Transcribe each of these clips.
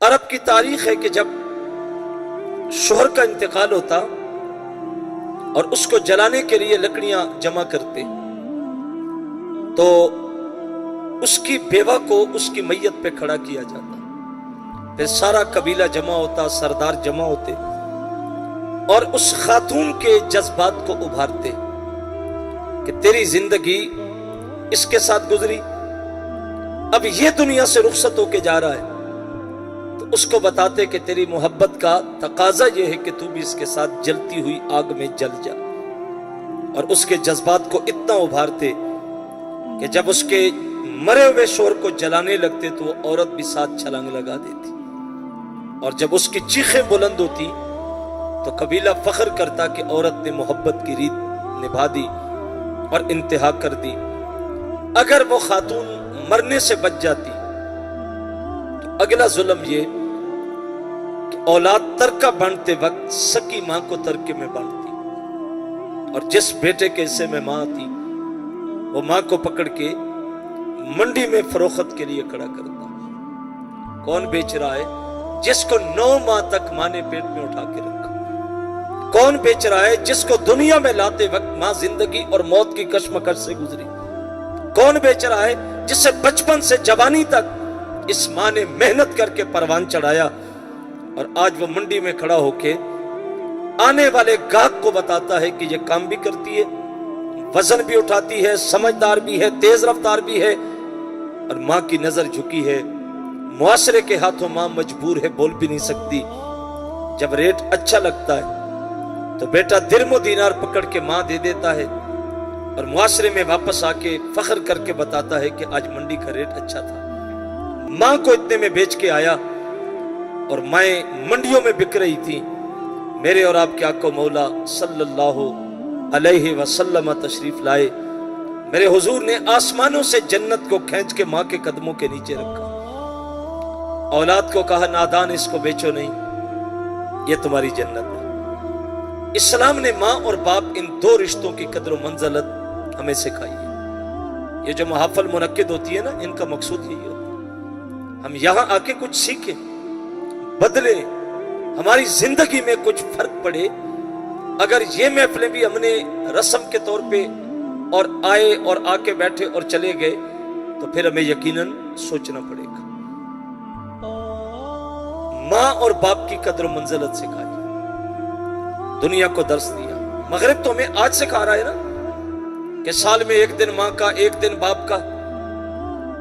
عرب کی تاریخ ہے کہ جب شوہر کا انتقال ہوتا اور اس کو جلانے کے لیے لکڑیاں جمع کرتے تو اس کی بیوہ کو اس کی میت پہ کھڑا کیا جاتا، پھر سارا قبیلہ جمع ہوتا، سردار جمع ہوتے اور اس خاتون کے جذبات کو ابھارتے کہ تیری زندگی اس کے ساتھ گزری، اب یہ دنیا سے رخصت ہو کے جا رہا ہے، تو اس کو بتاتے کہ تیری محبت کا تقاضا یہ ہے کہ تو بھی اس کے ساتھ جلتی ہوئی آگ میں جل جا، اور اس کے جذبات کو اتنا ابھارتے کہ جب اس کے مرے ہوئے شوہر کو جلانے لگتے تو وہ عورت بھی ساتھ چھلانگ لگا دیتی، اور جب اس کی چیخیں بلند ہوتی تو قبیلہ فخر کرتا کہ عورت نے محبت کی ریت نبھا دی اور انتہا کر دی۔ اگر وہ خاتون مرنے سے بچ جاتی تو اگلا ظلم یہ کہ اولاد ترکہ بانٹتے وقت سکی ماں کو ترکے میں بانٹتی، اور جس بیٹے کے حصے میں ماں تھی وہ ماں کو پکڑ کے منڈی میں فروخت کے لیے کھڑا کرتا۔ کون بیچ رہا ہے؟ جس کو 9 ماہ تک ماں نے پیٹ میں اٹھا کے رکھا۔ کون بیچ رہا ہے؟ جس کو دنیا میں لاتے وقت ماں زندگی اور موت کی کشمکش سے گزری۔ کون بیچ رہا ہے؟ جس سے بچپن سے جوانی تک اس ماں نے محنت کر کے پروان چڑھایا، اور آج وہ منڈی میں کھڑا ہو کے آنے والے گاہک کو بتاتا ہے کہ یہ کام بھی کرتی ہے، وزن بھی اٹھاتی ہے، سمجھدار بھی ہے، تیز رفتار بھی ہے، اور ماں کی نظر جھکی ہے، معاشرے کے ہاتھوں ماں مجبور ہے، بول بھی نہیں سکتی۔ جب ریٹ اچھا لگتا ہے تو بیٹا درم و دینار پکڑ کے ماں دے دیتا ہے، اور معاشرے میں واپس آ کے فخر کر کے بتاتا ہے کہ آج منڈی کا ریٹ اچھا تھا، ماں کو اتنے میں بیچ کے آیا، اور مائیں منڈیوں میں بک رہی تھی۔ میرے اور آپ کے آقا مولا صلی اللہ علیہ وسلم تشریف لائے، میرے حضور نے آسمانوں سے جنت کو کھینچ کے ماں کے قدموں کے نیچے رکھا، اولاد کو کہا نادان اس کو بیچو نہیں، یہ تمہاری جنت ہے۔ اسلام نے ماں اور باپ ان 2 رشتوں کی قدر و منزلت ہمیں سکھائی ہے۔ یہ جو محافل منعقد ہوتی ہے نا، ان کا مقصود یہی ہوتا ہے ہم یہاں آ کے کچھ سیکھیں، بدلیں، ہماری زندگی میں کچھ فرق پڑے۔ اگر یہ محفلیں بھی ہم نے رسم کے طور پہ اور آئے اور آ کے بیٹھے اور چلے گئے تو پھر ہمیں یقیناً سوچنا پڑے گا۔ ماں اور باپ کی قدر و منزلت سکھائی، دنیا کو درس دیا۔ مغرب تو ہمیں آج سکھا رہا ہے نا کہ سال میں 1 دن ماں کا، 1 دن باپ کا،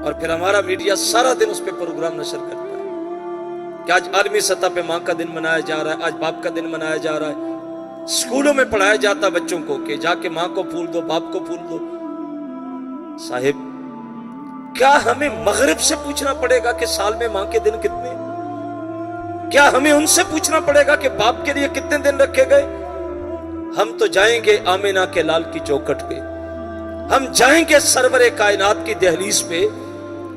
اور پھر ہمارا میڈیا سارا دن اس پہ پروگرام نشر کرتا ہے کہ آج عالمی سطح پہ ماں کا دن منایا جا رہا ہے، آج باپ کا دن منایا جا رہا ہے۔ اسکولوں میں پڑھایا جاتا بچوں کو کہ جا کے ماں کو پھول دو، باپ کو پھول دو۔ صاحب، کیا ہمیں مغرب سے پوچھنا پڑے گا کہ سال میں ماں کے دن کتنے؟ کیا ہمیں ان سے پوچھنا پڑے گا کہ باپ کے لیے کتنے دن رکھے گئے؟ ہم تو جائیں گے آمینہ کے لال کی چوکھٹ پہ، ہم جائیں گے سرور کائنات کی دہلیز پہ،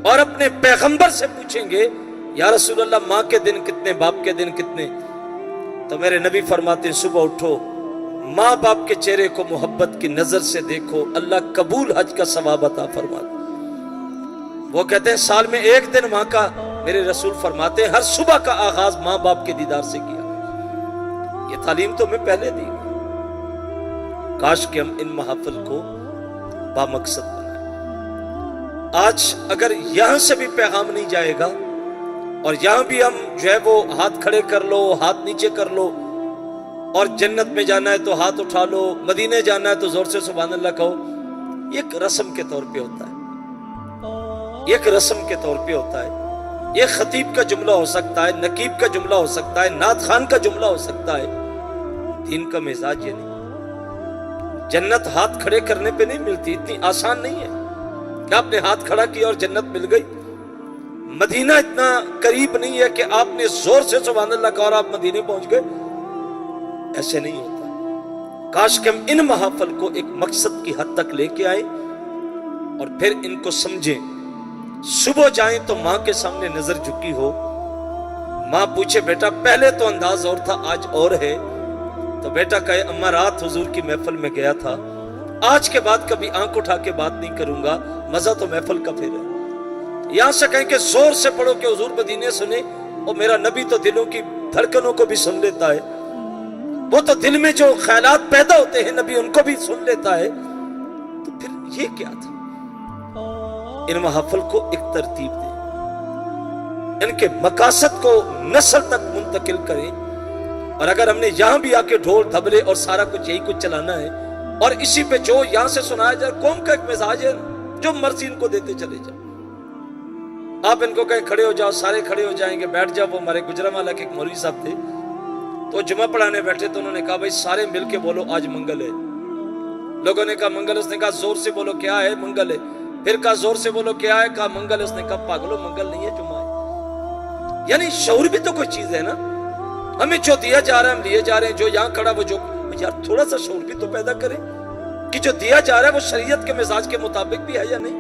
اور اپنے پیغمبر سے پوچھیں گے یا رسول اللہ ماں کے دن کتنے، باپ کے دن کتنے؟ تو میرے نبی فرماتے ہیں صبح اٹھو، ماں باپ کے چہرے کو محبت کی نظر سے دیکھو، اللہ قبول حج کا ثواب عطا فرماتا۔ وہ کہتے ہیں سال میں 1 دن ماں کا، میرے رسول فرماتے ہیں ہر صبح کا آغاز ماں باپ کے دیدار سے کیا۔ یہ تعلیم تو ہمیں پہلے دی، کاش کہ ہم ان محافل کو بامقصد بنائیں۔ آج اگر یہاں سے بھی پیغام نہیں جائے گا، اور یہاں بھی ہم جو ہے وہ ہاتھ کھڑے کر لو، ہاتھ نیچے کر لو، اور جنت میں جانا ہے تو ہاتھ اٹھا لو، مدینے جانا ہے تو زور سے سبحان اللہ کہو، یہ ایک رسم کے طور پہ ہوتا ہے، یہ ایک رسم کے طور پہ ہوتا ہے۔ یہ خطیب کا جملہ ہو سکتا ہے، نقیب کا جملہ ہو سکتا ہے، نعت خان کا جملہ ہو سکتا ہے، دین کا مزاج یہ نہیں۔ جنت ہاتھ کھڑے کرنے پہ نہیں ملتی، اتنی آسان نہیں ہے کہ آپ نے ہاتھ کھڑا کیا اور جنت مل گئی۔ مدینہ اتنا قریب نہیں ہے کہ آپ نے زور سے سبحان اللہ کہا اور آپ مدینے پہنچ گئے، ایسے نہیں ہوتا۔ کاش کہ ہم ان محافل کو ایک مقصد کی حد تک لے کے آئیں اور پھر ان کو سمجھیں۔ صبح جائیں تو ماں کے سامنے نظر جھکی ہو، ماں پوچھے بیٹا پہلے تو انداز اور تھا آج اور ہے، تو بیٹا کہے اماں رات حضور کی محفل میں گیا تھا، آج کے بعد کبھی آنکھ اٹھا کے بات نہیں کروں گا، مزہ تو محفل کا پھر ہے۔ یہاں سے کہیں کہ زور سے پڑھو کہ حضور مدینے سنے، اور میرا نبی تو دلوں کی دھڑکنوں کو بھی سن لیتا ہے، وہ تو دل میں جو خیالات پیدا ہوتے ہیں نبی ان کو بھی سن لیتا ہے، تو پھر یہ کیا تھا؟ ان محافل کو ایک ترتیب دیں، ان کے مقاصد کو نسل تک منتقل کریں، اور اگر ہم نے یہاں بھی آ کے ڈھول دھبلے اور سارا کچھ یہی کچھ چلانا ہے اور اسی پہ جو یہاں سے سنایا جائے، قوم کا ایک مزاج ہے جو مرضی ان کو دیتے چلے جائیں، آپ ان کو کہیں کھڑے ہو جاؤ، سارے کھڑے ہو جائیں گے، بیٹھ جاؤ۔ وہ ہمارے گجرانوالہ کے ایک مولوی صاحب تھے، تو جمعہ پڑھانے بیٹھے تو انہوں نے کہا بھائی سارے مل کے بولو آج منگل ہے۔ لوگوں نے کہا منگل، اس نے کہا زور سے بولو کیا ہے؟ منگل ہے۔ پھر کہا زور سے بولو کیا ہے؟ کہا منگل ہے۔ اس نے کہا پاگلو منگل نہیں ہے، جمعہ ہے۔ یعنی شعور بھی تو کوئی چیز ہے نا، ہمیں جو دیا جا رہا ہے ہم لیے جا رہے ہیں، جو یہاں کھڑا وہ جو، یار تھوڑا سا شعور بھی تو پیدا کریں کہ جو دیا جا رہا ہے وہ شریعت کے مزاج کے مطابق بھی ہے یا نہیں۔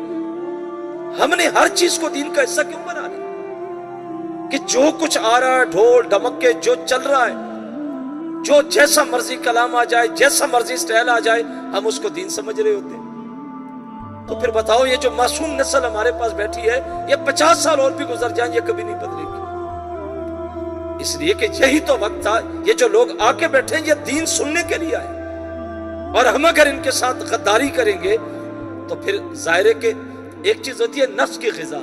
ہم نے ہر چیز کو دین کا حصہ کیوں بنا لیا کہ جو کچھ آ رہا ہے ڈھول ڈمکے جو چل رہا ہے، جو جیسا مرضی کلام آ جائے، جیسا مرضی سٹائل آ جائے، ہم اس کو دین سمجھ رہے ہوتے ہیں۔ تو پھر بتاؤ یہ جو معصوم نسل ہمارے پاس بیٹھی ہے، یہ 50 سال اور بھی گزر جائیں یہ کبھی نہیں بدلے گی، اس لیے کہ یہی تو وقت تھا۔ یہ جو لوگ آ کے بیٹھے ہیں یہ دین سننے کے لیے آئے، اور ہم اگر ان کے ساتھ غداری کریں گے تو پھر ظاہر ہے کہ ایک چیز ہوتی ہے نفس کی غذا،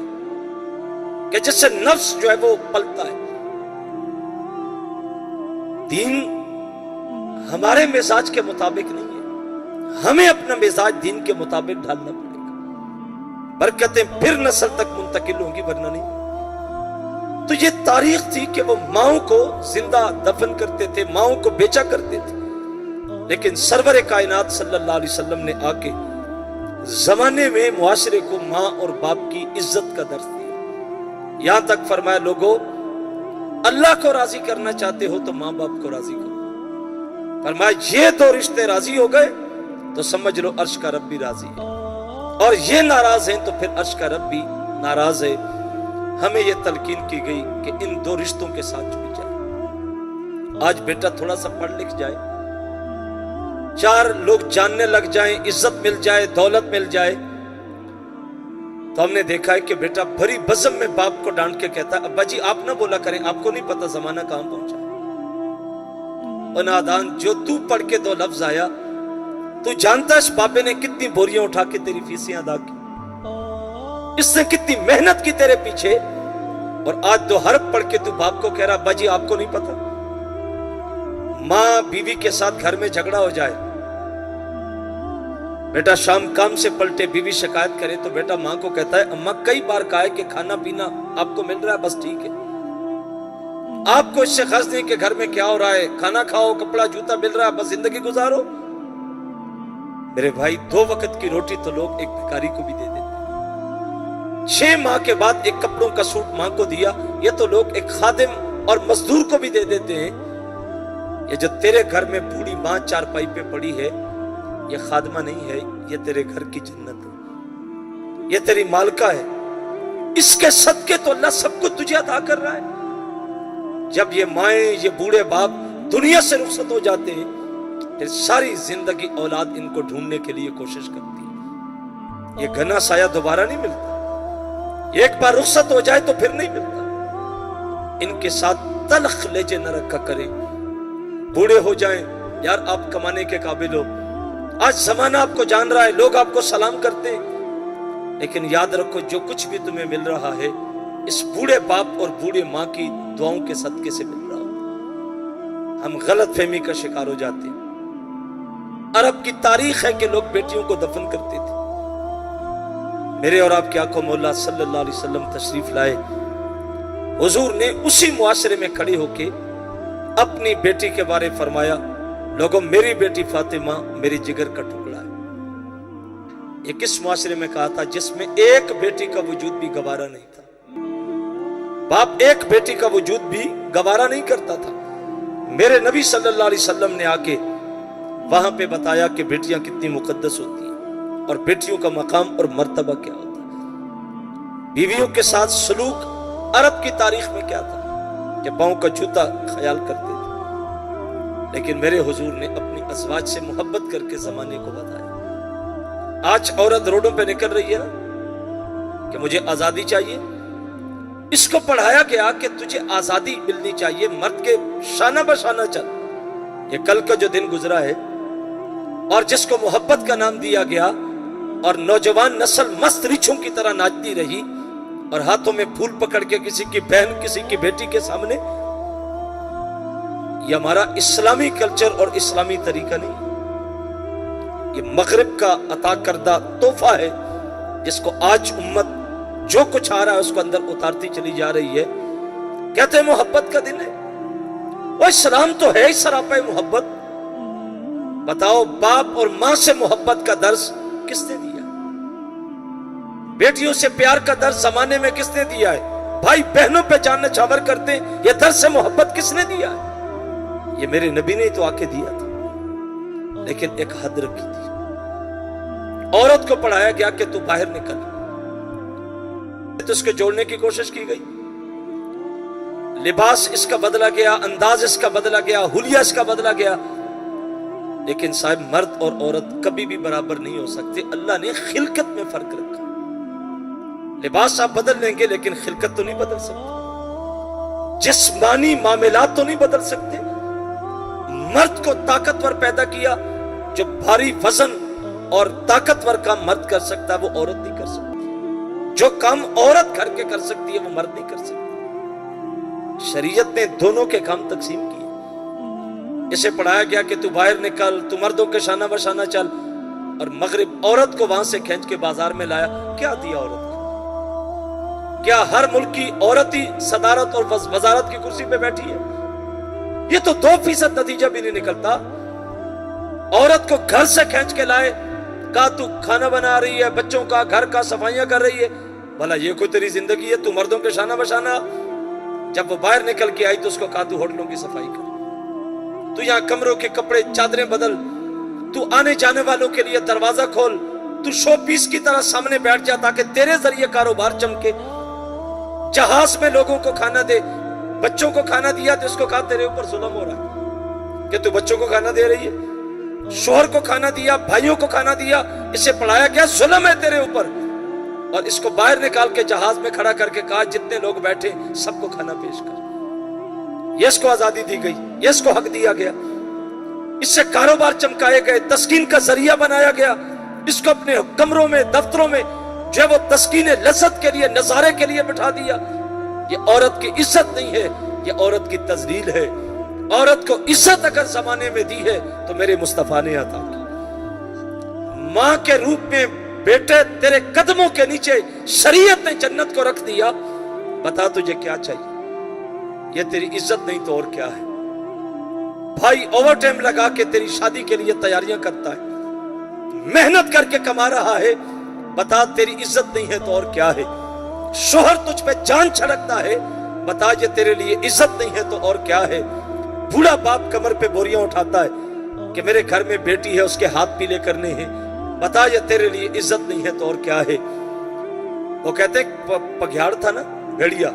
کہ جس سے نفس جو ہے وہ پلتا ہے۔ دین ہمارے مزاج کے مطابق نہیں ہے، ہمیں اپنا مزاج دین کے مطابق ڈھالنا پڑے گا، برکتیں پھر نسل تک منتقل ہوں گی، ورنہ نہیں۔ تو یہ تاریخ تھی کہ وہ ماؤں کو زندہ دفن کرتے تھے، ماؤں کو بیچا کرتے تھے، لیکن سرور کائنات صلی اللہ علیہ وسلم نے آ کے زمانے میں معاشرے کو ماں اور باپ کی عزت کا درس دیا۔ یہاں تک فرمایا لوگوں اللہ کو راضی کرنا چاہتے ہو تو ماں باپ کو راضی کرو۔ فرمایا یہ دو رشتے راضی ہو گئے تو سمجھ لو عرش کا رب بھی راضی ہے، اور یہ ناراض ہیں تو پھر عرش کا رب بھی ناراض ہے۔ ہمیں یہ تلقین کی گئی کہ ان دو رشتوں کے ساتھ جڑ جائے۔ آج بیٹا تھوڑا سا پڑھ لکھ جائے، چار لوگ جاننے لگ جائیں، عزت مل جائے، دولت مل جائے، تو ہم نے دیکھا ہے کہ بیٹا بھری بزم میں باپ کو ڈانٹ کے کہتا ہے ابا جی آپ نہ بولا کریں، آپ کو نہیں پتا زمانہ کہاں پہنچا۔ اور نادان جو تو پڑھ کے دو لفظ آیا، تو جانتا ہے اس بابے نے کتنی بوریاں اٹھا کے تیری فیسیں ادا کی، اس نے کتنی محنت کی تیرے پیچھے، اور آج دو حرف پڑھ کے تو باپ کو کہہ رہا ابا جی آپ کو نہیں پتا۔ ماں بیوی کے ساتھ گھر میں جھگڑا ہو جائے، بیٹا شام کام سے پلٹے بیوی شکایت کرے تو بیٹا ماں کو کہتا ہے اماں کئی بار کہا ہے کہ کھانا پینا آپ کو مل رہا ہے بس ٹھیک ہے، آپ کو اس سے غرض نہیں کہ گھر میں کیا ہو رہا ہے، کھانا کھاؤ، کپڑا جوتا مل رہا ہے، بس زندگی گزارو۔ میرے بھائی 2 وقت کی روٹی تو لوگ ایک بھکاری کو بھی دے دیتے، 6 ماہ کے بعد ایک کپڑوں کا سوٹ ماں کو دیا، یہ تو لوگ ایک خادم اور مزدور کو بھی دے دیتے ہیں۔ یہ جو تیرے گھر میں بوڑھی ماں چارپائی پہ پڑی ہے، یہ خادمہ نہیں ہے، یہ تیرے گھر کی جنت ہے، یہ تیری مالکہ ہے، اس کے صدقے تو اللہ سب کچھ تجھے عطا کر رہا ہے۔ جب یہ مائیں، یہ بوڑھے باپ دنیا سے رخصت ہو جاتے ہیں، پھر ساری زندگی اولاد ان کو ڈھونڈنے کے لیے کوشش کرتی ہے۔ یہ گھنا سایہ دوبارہ نہیں ملتا، ایک بار رخصت ہو جائے تو پھر نہیں ملتا۔ ان کے ساتھ تلخ لہجے نہ رکھا کریں، بوڑھے ہو جائیں، یار آپ کمانے کے قابل ہو، آج زمانہ آپ کو جان رہا ہے، لوگ آپ کو سلام کرتے ہیں، لیکن یاد رکھو جو کچھ بھی تمہیں مل رہا ہے اس بوڑھے باپ اور بوڑھے ماں کی دعاؤں کے صدقے سے مل رہا ہو۔ ہم غلط فہمی کا شکار ہو جاتے ہیں۔ عرب کی تاریخ ہے کہ لوگ بیٹیوں کو دفن کرتے تھے۔ میرے اور آپ کے آقا مولا صلی اللہ علیہ وسلم تشریف لائے، حضور نے اسی معاشرے میں کھڑے ہو کے اپنی بیٹی کے بارے فرمایا لوگوں میری بیٹی فاطمہ میری جگر کا ٹکڑا ہے۔ یہ کس معاشرے میں کہا تھا جس میں ایک بیٹی کا وجود بھی گوارا نہیں تھا، باپ ایک بیٹی کا وجود بھی گوارا نہیں کرتا تھا۔ میرے نبی صلی اللہ علیہ وسلم نے آ کے وہاں پہ بتایا کہ بیٹیاں کتنی مقدس ہوتی ہیں اور بیٹیوں کا مقام اور مرتبہ کیا ہوتا ہے۔ بیویوں کے ساتھ سلوک عرب کی تاریخ میں کیا تھا کہ پاؤں کا جوتا خیال کرتے تھے، لیکن میرے حضور نے اپنی ازواج سے محبت کر کے زمانے کو بتایا۔ آج عورت روڈوں پہ نکل رہی ہے نا کہ مجھے آزادی چاہیے، اس کو پڑھایا گیا کہ تجھے آزادی ملنی چاہیے، مرد کے شانہ بشانہ چل۔ یہ کل کا جو دن گزرا ہے اور جس کو محبت کا نام دیا گیا اور نوجوان نسل مست ریچھوں کی طرح ناچتی رہی اور ہاتھوں میں پھول پکڑ کے کسی کی بہن کسی کی بیٹی کے سامنے، یہ ہمارا اسلامی کلچر اور اسلامی طریقہ نہیں، یہ مغرب کا عطا کردہ تحفہ ہے جس کو آج امت جو کچھ آ رہا ہے اس کو اندر اتارتی چلی جا رہی ہے۔ کہتے ہیں محبت کا دن ہے، وہ اسلام تو ہے ہی سراپا محبت۔ بتاؤ باپ اور ماں سے محبت کا درس کس نے دیا؟ بیٹیوں سے پیار کا درس زمانے میں کس نے دیا ہے؟ بھائی بہنوں پہ جان نچھاور کرتے ہیں، یہ درس محبت کس نے دیا ہے؟ یہ میرے نبی نے تو آ کے دیا تھا، لیکن ایک حد رکھی تھی۔ عورت کو پڑھایا گیا کہ تو باہر نکل، تو اس کو جوڑنے کی کوشش کی گئی، لباس اس کا بدلا گیا، انداز اس کا بدلا گیا، حلیہ اس کا بدلا گیا، لیکن صاحب مرد اور عورت کبھی بھی برابر نہیں ہو سکتے۔ اللہ نے خلقت میں فرق رکھا، لباس آپ بدل لیں گے لیکن خلقت تو نہیں بدل سکتے، جسمانی معاملات تو نہیں بدل سکتے۔ مرد کو طاقتور پیدا کیا، جو بھاری وزن اور طاقتور کام مرد کر سکتا ہے وہ عورت نہیں کر سکتی، جو کام عورت کر کے کر سکتی ہے وہ مرد نہیں کر سکتی۔ شریعت نے دونوں کے کام تقسیم کیے۔ اسے پڑھایا گیا کہ تو باہر نکل، تو مردوں کے شانہ بشانہ چل، اور مغرب عورت کو وہاں سے کھینچ کے بازار میں لایا۔ کیا دیا عورت کو؟ کیا ہر ملک کی عورت ہی صدارت اور وزارت کی کرسی پہ بیٹھی ہے؟ یہ تو 2% نتیجہ بھی نہیں نکلتا۔ عورت کو گھر سے کھینچ کے لائے، کہا تو کھانا بنا رہی ہے، بچوں کا گھر کا صفائیاں کر رہی ہے، بھلا یہ کوئی تیری زندگی ہے؟ تو مردوں کے شانہ بشانہ۔ جب وہ باہر نکل کے آئی تو اس کو کہا تو ہوٹلوں کی صفائی کر، تو یہاں کمروں کے کپڑے چادریں بدل، تو آنے جانے والوں کے لیے دروازہ کھول، تو شو پیس کی طرح سامنے بیٹھ جا تاکہ تیرے ذریعے کاروبار چمکے، جہاز میں لوگوں کو کھانا دے۔ بچوں کو کھانا دیا تو اس کو کہا تیرے اوپر ظلم ہو رہا ہے کہ تو بچوں کو کھانا دے رہی ہے۔ شوہر کو کھانا دیا، بھائیوں کو کھانا دیا، اسے پڑھایا گیا ظلم ہے تیرے اوپر، اور اس کو باہر نکال کے جہاز میں کھڑا کر کے کہا جتنے لوگ بیٹھے سب کو کھانا پیش کر۔ یہ اس کو آزادی دی گئی، یہ اس کو حق دیا گیا، اس سے کاروبار چمکائے گئے، تسکین کا ذریعہ بنایا گیا۔ اس کو اپنے کمروں میں دفتروں میں جو ہے وہ تسکین لذت کے لیے نظارے کے لیے بٹھا دیا۔ یہ عورت کی عزت نہیں ہے، یہ عورت کی تذلیل ہے۔ عورت کو عزت اگر زمانے میں دی ہے تو میرے مصطفیٰ نے عطا کی۔ ماں کے روپ میں بیٹے تیرے قدموں کے نیچے شریعت نے جنت کو رکھ دیا، بتا تجھے کیا چاہیے؟ یہ تیری عزت نہیں تو اور کیا ہے؟ بھائی اوور ٹائم لگا کے تیری شادی کے لیے تیاریاں کرتا ہے، محنت کر کے کما رہا ہے، بتا تیری عزت نہیں ہے تو اور کیا ہے؟ شوہر تجھ پہ جان چھڑکتا ہے، بتا یہ تیرے لیے عزت نہیں ہے تو اور کیا ہے؟ بوڑھا باپ کمر پہ بوریاں اٹھاتا ہے کہ میرے گھر میں بیٹی ہے، اس کے ہاتھ پیلے کرنے ہیں، بتا یہ تیرے لیے عزت نہیں ہے تو اور کیا ہے؟ وہ کہتے پگھیاڑ تھا نا بھیڑیا،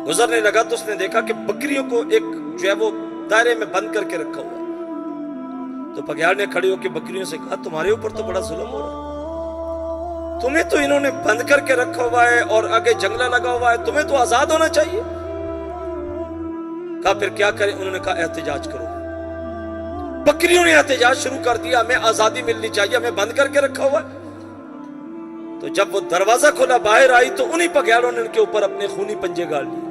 گزرنے لگا تو اس نے دیکھا کہ بکریوں کو ایک جو ہے وہ دائرے میں بند کر کے رکھا ہوا، تو پگھیاڑ نے کھڑے ہو کے بکریوں سے کہا تمہارے اوپر تو بڑا ظلم ہو رہا ہے، تمہیں تو انہوں نے بند کر کے رکھا ہوا ہے اور آگے جنگلہ لگا ہوا ہے، تمہیں تو آزاد ہونا چاہیے۔ کہا پھر کیا کریں؟ انہوں نے کہا احتجاج کرو۔ بکریوں نے احتجاج شروع کر دیا، ہمیں آزادی ملنی چاہیے، ہمیں بند کر کے رکھا ہوا ہے۔ تو جب وہ دروازہ کھولا باہر آئی تو انہی پگھیڑوں نے ان کے اوپر اپنے خونی پنجے گاڑ لیے۔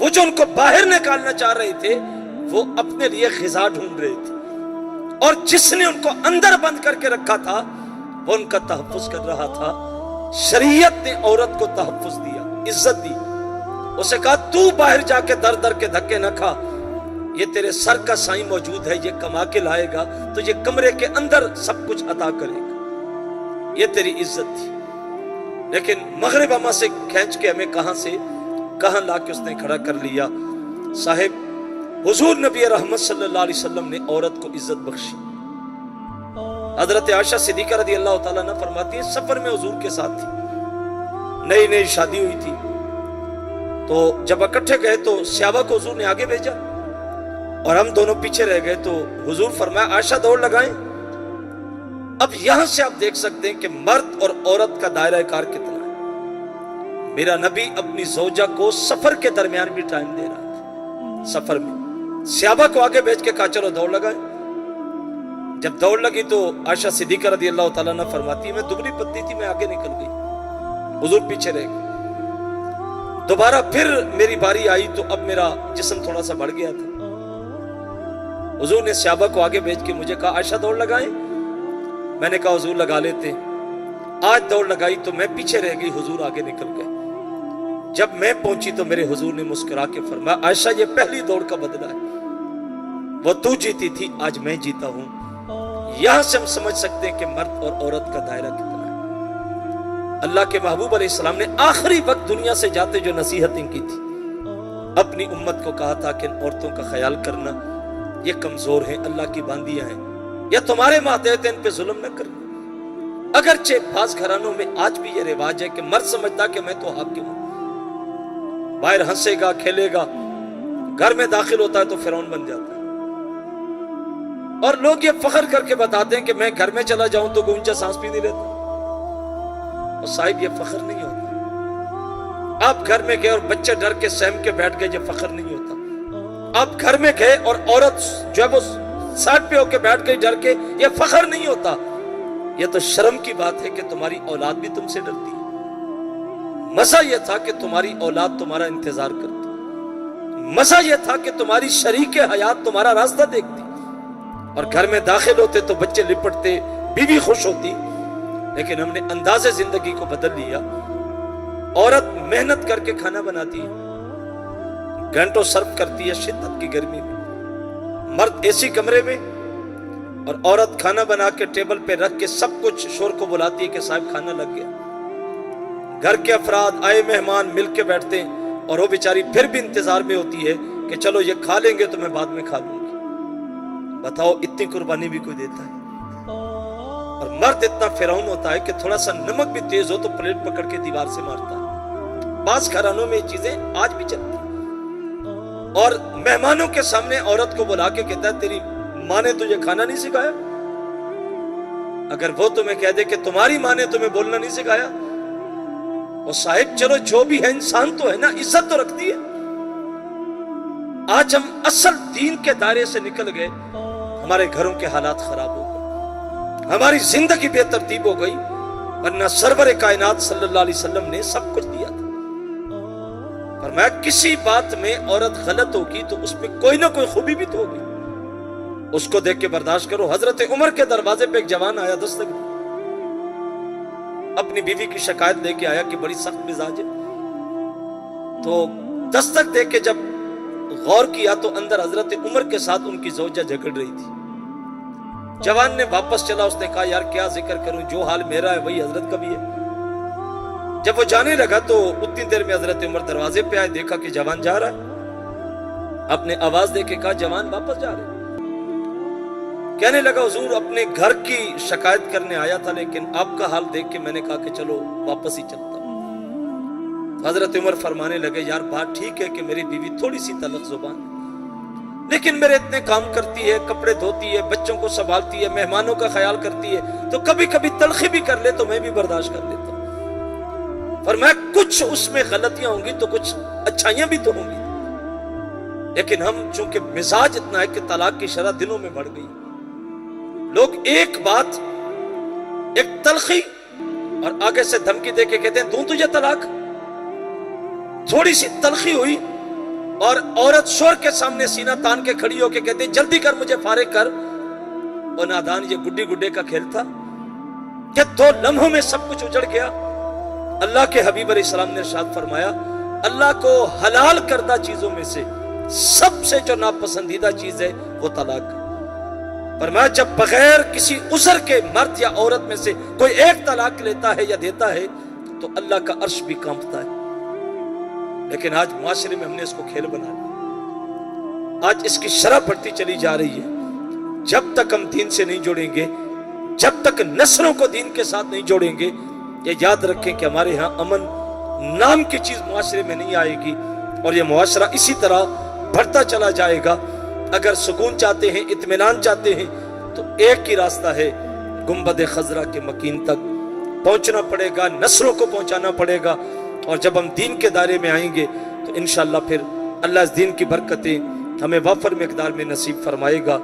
وہ جو ان کو باہر نکالنا چاہ رہے تھے وہ اپنے لیے غذا ڈھونڈ رہے تھے، اور جس نے ان کو اندر بند کر کے رکھا تھا وہ ان کا تحفظ کر رہا تھا۔ شریعت نے عورت کو تحفظ دیا، عزت دی، اسے کہا تو باہر جا کے در در کے دھکے نہ کھا، یہ تیرے سر کا سائیں موجود ہے، یہ کما کے لائے گا تو یہ کمرے کے اندر سب کچھ عطا کرے گا، یہ تیری عزت تھی۔ لیکن مغرب اما سے کھینچ کے ہمیں کہاں لا کے اس نے کھڑا کر لیا۔ صاحب حضور نبی رحمت صلی اللہ علیہ وسلم نے عورت کو عزت بخشی۔ حضرت عائشہ صدیقہ رضی اللہ تعالیٰ عنہ فرماتی ہے سفر میں حضور کے ساتھ تھی، نئی شادی ہوئی تھی، تو جب اکٹھے گئے تو صحابہ کو حضور نے آگے بھیجا اور ہم دونوں پیچھے رہ گئے، تو حضور فرمایا عائشہ دوڑ لگائیں۔ اب یہاں سے آپ دیکھ سکتے ہیں کہ مرد اور عورت کا دائرہ کار کتنا ہے۔ میرا نبی اپنی زوجہ کو سفر کے درمیان بھی ٹائم دے رہا تھا. سفر میں صحابہ کو آگے بھیج کے کہا چلو دوڑ لگائیں. جب دوڑ لگی تو عائشہ صدیقہ رضی اللہ تعالیٰ عنہ فرماتی ہے میں دبلی پتلی تھی, میں آگے نکل گئی, حضور پیچھے رہ گئے. دوبارہ پھر میری باری آئی تو اب میرا جسم تھوڑا سا بڑھ گیا تھا. حضور نے صحابہ کو آگے بھیج کے مجھے کہا عائشہ دوڑ لگائیں. میں نے کہا حضور لگا لیتے. آج دوڑ لگائی تو میں پیچھے رہ گئی, حضور آگے نکل گئے. جب میں پہنچی تو میرے حضور نے مسکرا کے فرمایا عائشہ یہ پہلی دوڑ کا بدلہ ہے, وہ تو جیتی تھی آج میں جیتا ہوں. یہاں سے ہم سمجھ سکتے ہیں کہ مرد اور عورت کا دائرہ کتنا ہے. اللہ کے محبوب علیہ السلام نے آخری وقت دنیا سے جاتے جو نصیحتیں کی تھی, اپنی امت کو کہا تھا کہ ان عورتوں کا خیال کرنا, یہ کمزور ہیں, اللہ کی باندیاں ہیں, یا تمہارے ماتحت ان پہ ظلم نہ کرنا. اگرچہ بعض گھرانوں میں آج بھی یہ رواج ہے کہ مرد سمجھتا کہ میں تو حاکم ہوں, باہر ہنسے گا کھیلے گا, گھر میں داخل ہوتا ہے تو فرعون بن جاتا ہے. اور لوگ یہ فخر کر کے بتاتے ہیں کہ میں گھر میں چلا جاؤں تو کوئی اونچا سانس بھی نہیں لیتا. اور صاحب یہ فخر نہیں ہوتا. آپ گھر میں گئے اور بچے ڈر کے سہم کے بیٹھ گئے, یہ فخر نہیں ہوتا. آپ گھر میں گئے اور عورت جو ہے وہ سائڈ پہ ہو کے بیٹھ گئی ڈر کے, یہ فخر نہیں ہوتا. یہ تو شرم کی بات ہے کہ تمہاری اولاد بھی تم سے ڈرتی ہے. مزہ یہ تھا کہ تمہاری اولاد تمہارا انتظار کرتی, مزہ یہ تھا کہ تمہاری شریک حیات تمہارا راستہ دیکھتی, اور گھر میں داخل ہوتے تو بچے لپٹتے, بیوی خوش ہوتی. لیکن ہم نے انداز زندگی کو بدل لیا. عورت محنت کر کے کھانا بناتی ہے, گھنٹوں سرو کرتی ہے شدت کی گرمی میں, مرد ایسی کمرے میں, اور عورت کھانا بنا کے ٹیبل پہ رکھ کے سب کچھ شور کو بلاتی ہے کہ صاحب کھانا لگ گیا. گھر کے افراد آئے مہمان مل کے بیٹھتے ہیں, اور وہ بیچاری پھر بھی انتظار میں ہوتی ہے کہ چلو یہ کھا لیں گے تو میں بعد میں کھا لوں گی. بتاؤ اتنی قربانی بھی کوئی دیتا ہے؟ اور مرد اتنا فرعون ہوتا ہے کہ تھوڑا سا نمک بھی تیز ہو تو پلیٹ پکڑ کے دیوار سے مارتا ہے. بعض گھرانوں میں یہ چیزیں آج بھی چلتی ہیں. اور مہمانوں کے سامنے عورت کو بلا کے کہتا ہے تیری ماں نے تجھے کھانا نہیں سکھایا. اگر وہ تمہیں کہہ دے کہ تمہاری ماں نے تمہیں بولنا نہیں سکھایا, اور صاحب چلو جو بھی ہے انسان تو ہے نا, عزت تو رکھتی ہے. آج ہم اصل دین کے دائرے سے نکل گئے, ہمارے گھروں کے حالات خراب ہو گئے, ہماری زندگی بے ترتیب ہو گئی. ورنہ سرور کائنات صلی اللہ علیہ وسلم نے سب کچھ دیا تھا. فرمایا کسی بات میں عورت غلط ہوگی تو اس میں کوئی نہ کوئی خوبی بھی تو ہوگی, اس کو دیکھ کے برداشت کرو. حضرت عمر کے دروازے پہ ایک جوان آیا, دستک اپنی بیوی کی شکایت لے کے آیا کہ بڑی سخت مزاج ہے. تو دستک دے کے جب غور کیا تو اندر حضرت عمر کے ساتھ ان کی زوجہ جھگڑ رہی تھی. جوان نے واپس چلا, اس نے کہا یار کیا ذکر کروں, جو حال میرا ہے وہی حضرت کا بھی ہے. جب وہ جانے لگا تو اتنی دیر میں حضرت عمر دروازے پہ آئے, دیکھا کہ جوان جا رہا ہے. آپ نے آواز دے کے کہا جوان واپس جا رہے. کہنے لگا حضور اپنے گھر کی شکایت کرنے آیا تھا, لیکن آپ کا حال دیکھ کے میں نے کہا کہ چلو واپس ہی چلتا ہوں. حضرت عمر فرمانے لگے یار بات ٹھیک ہے کہ میری بیوی تھوڑی سی تلخ زبان ہے, لیکن میرے اتنے کام کرتی ہے, کپڑے دھوتی ہے, بچوں کو سنبھالتی ہے, مہمانوں کا خیال کرتی ہے, تو کبھی کبھی تلخی بھی کر لے تو میں بھی برداشت کر لیتا ہوں. فرمایا کچھ اس میں غلطیاں ہوں گی تو کچھ اچھائیاں بھی تو ہوں گی, لیکن ہم چونکہ مزاج اتنا ہے کہ طلاق کی شرح دنوں میں بڑھ گئی. لوگ ایک بات, ایک تلخی اور آگے سے دھمکی دے کے کہتے ہیں دوں تجھے طلاق. تھوڑی سی تلخی ہوئی اور عورت شور کے سامنے سینہ تان کے کھڑی ہو کے کہتے ہیں جلدی کر مجھے فارغ کر. اور نادان یہ گڈی گڈے کا کھیل تھا کہ 2 لمحوں میں سب کچھ اجڑ گیا. اللہ کے حبیب علیہ السلام نے ارشاد فرمایا اللہ کو حلال کردہ چیزوں میں سے سب سے جو ناپسندیدہ چیز ہے وہ طلاق. فرمایا جب بغیر کسی عذر کے مرد یا عورت میں سے کوئی ایک طلاق لیتا ہے یا دیتا ہے تو اللہ کا عرش بھی کانپتا ہے. لیکن آج معاشرے میں ہم نے اس کو کھیل بنا لیا. آج اس کی شرح بڑھتی چلی جا رہی ہے. جب تک ہم دین سے نہیں جوڑیں گے, جب تک نسلوں کو دین کے ساتھ نہیں جوڑیں گے, یہ یاد رکھیں کہ ہمارے ہاں امن نام کی چیز معاشرے میں نہیں آئے گی, اور یہ معاشرہ اسی طرح بڑھتا چلا جائے گا. اگر سکون چاہتے ہیں, اطمینان چاہتے ہیں, تو ایک ہی راستہ ہے, گنبد خضرا کے مکین تک پہنچنا پڑے گا, نسلوں کو پہنچانا پڑے گا. اور جب ہم دین کے دائرے میں آئیں گے تو انشاءاللہ پھر اللہ اس دین کی برکتیں ہمیں وافر مقدار میں نصیب فرمائے گا.